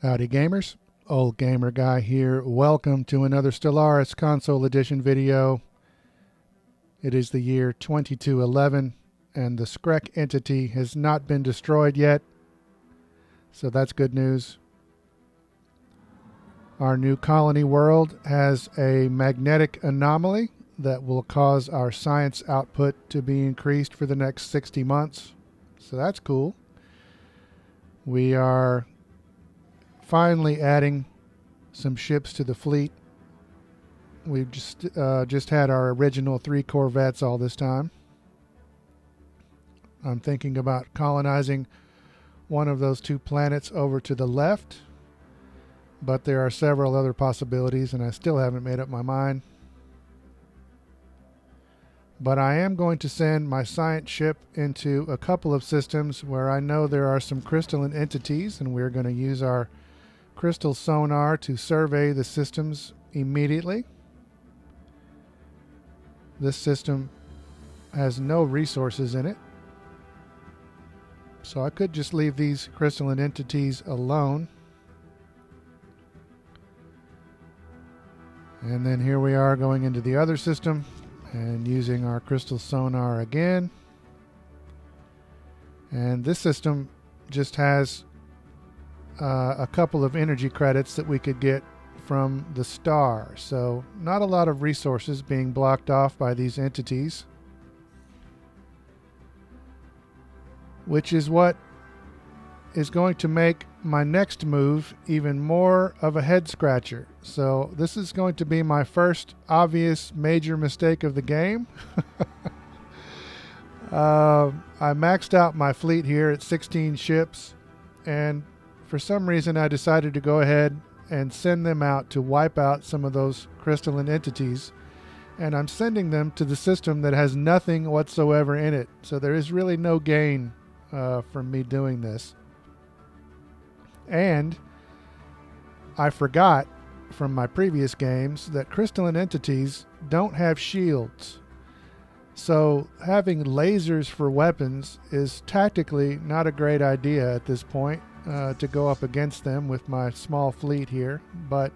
Howdy gamers, Old Gamer Guy here. Welcome to another Stellaris Console Edition video. It is the year 2211 and the Screk entity has not been destroyed yet, so that's good news. Our new colony world has a magnetic anomaly that will cause our science output to be increased for the next 60 months, so that's cool. We are finally adding some ships to the fleet. We've just had our original 3 corvettes all this time. I'm thinking about colonizing one of those 2 planets over to the left, but there are several other possibilities and I still haven't made up my mind. But I am going to send my science ship into a couple of systems where I know there are some crystalline entities, and we're going to use our crystal sonar to survey the systems immediately. This system has no resources in it, so I could just leave these crystalline entities alone. And then here we are going into the other system and using our crystal sonar again. And this system just has a couple of energy credits that we could get from the star. So not a lot of resources being blocked off by these entities, which is what is going to make my next move even more of a head scratcher. So this is going to be my first obvious major mistake of the game. I maxed out my fleet here at 16 ships, and for some reason I decided to go ahead and send them out to wipe out some of those crystalline entities, and I'm sending them to the system that has nothing whatsoever in it. So there is really no gain from me doing this. And I forgot from my previous games that crystalline entities don't have shields. So having lasers for weapons is tactically not a great idea at this point to go up against them with my small fleet here. But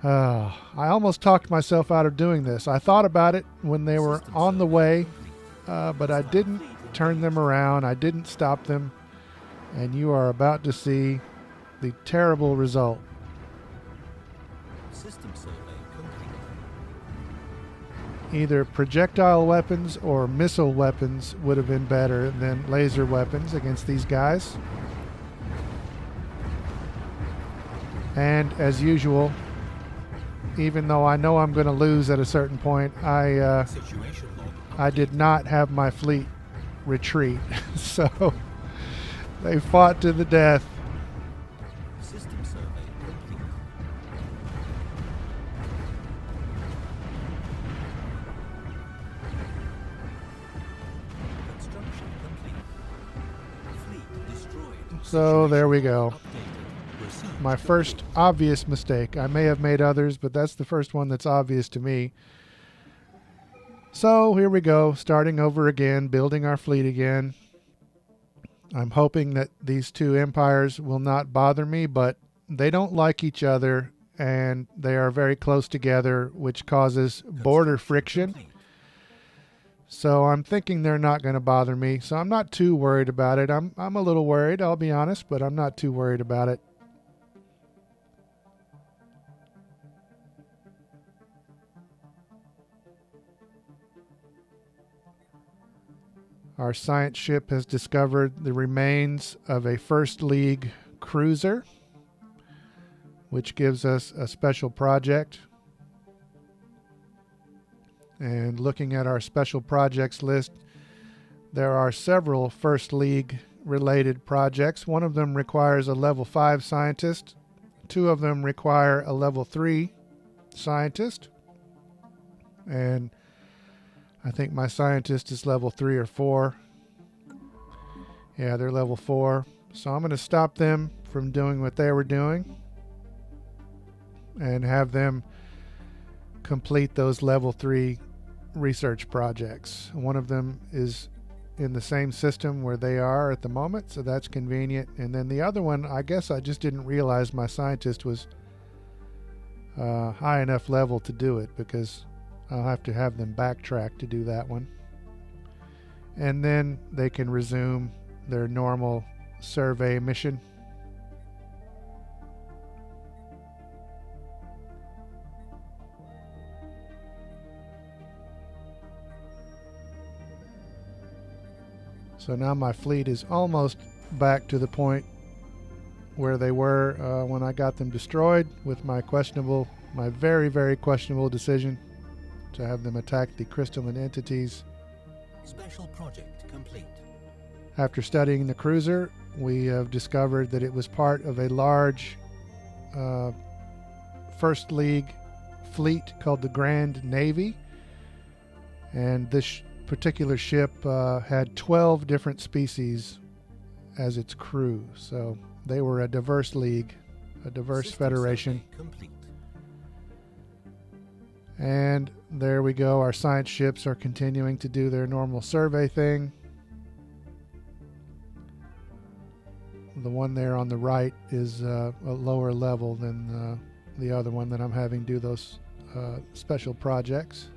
I almost talked myself out of doing this. I thought about it when they were on the way, but I didn't turn them around. I didn't stop them. And you are about to see the terrible result. System survey complete. Either projectile weapons or missile weapons would have been better than laser weapons against these guys. And as usual, even though I know I'm going to lose at a certain point, I did not have my fleet retreat. So they fought to the death. System survey complete. Construction complete. Fleet destroyed. So there we go. Updated. Received. My first obvious mistake. I may have made others, but that's the first one that's obvious to me. So here we go, starting over again, building our fleet again. I'm hoping that these 2 empires will not bother me, but they don't like each other and they are very close together, which causes border friction. So I'm thinking they're not going to bother me, so I'm not too worried about it. I'm a little worried, I'll be honest, but I'm not too worried about it. Our science ship has discovered the remains of a First League cruiser, which gives us a special project. And looking at our special projects list, there are several First League related projects. One of them requires a level 5 scientist. 2 of them require a level 3 scientist. And I think my scientist is level 3 or 4. Yeah, they're level 4. So I'm going to stop them from doing what they were doing and have them complete those level 3 research projects. One of them is in the same system where they are at the moment, so that's convenient. And then the other one, I guess I just didn't realize my scientist was high enough level to do it, because I'll have to have them backtrack to do that one. And then they can resume their normal survey mission. So now my fleet is almost back to the point where they were when I got them destroyed, with my very, very questionable decision to have them attack the crystalline entities. Special project complete. After studying the cruiser, we have discovered that it was part of a large First League fleet called the Grand Navy. And this particular ship had 12 different species as its crew. So they were a diverse league, a diverse federation. Complete. And there we go. Our science ships are continuing to do their normal survey thing. The one there on the right is a lower level than the other one that I'm having do those special projects.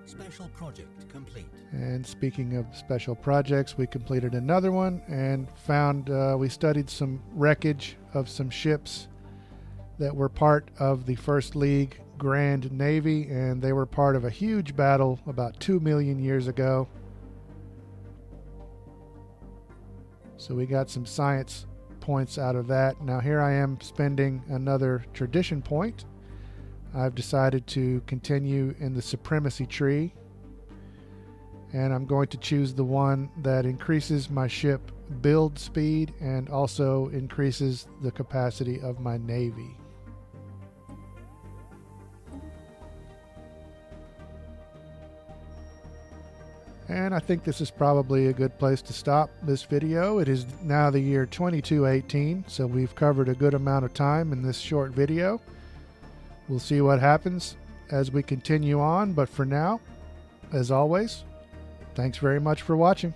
Special project complete. And speaking of special projects, we completed another one and found we studied some wreckage of some ships that were part of the First League Grand Navy, and they were part of a huge battle about 2 million years ago. So we got some science points out of that. Now here I am spending another tradition point. I've decided to continue in the supremacy tree, and I'm going to choose the one that increases my ship build speed and also increases the capacity of my navy. And I think this is probably a good place to stop this video. It is now the year 2218, so we've covered a good amount of time in this short video. We'll see what happens as we continue on, but for now, as always, thanks very much for watching.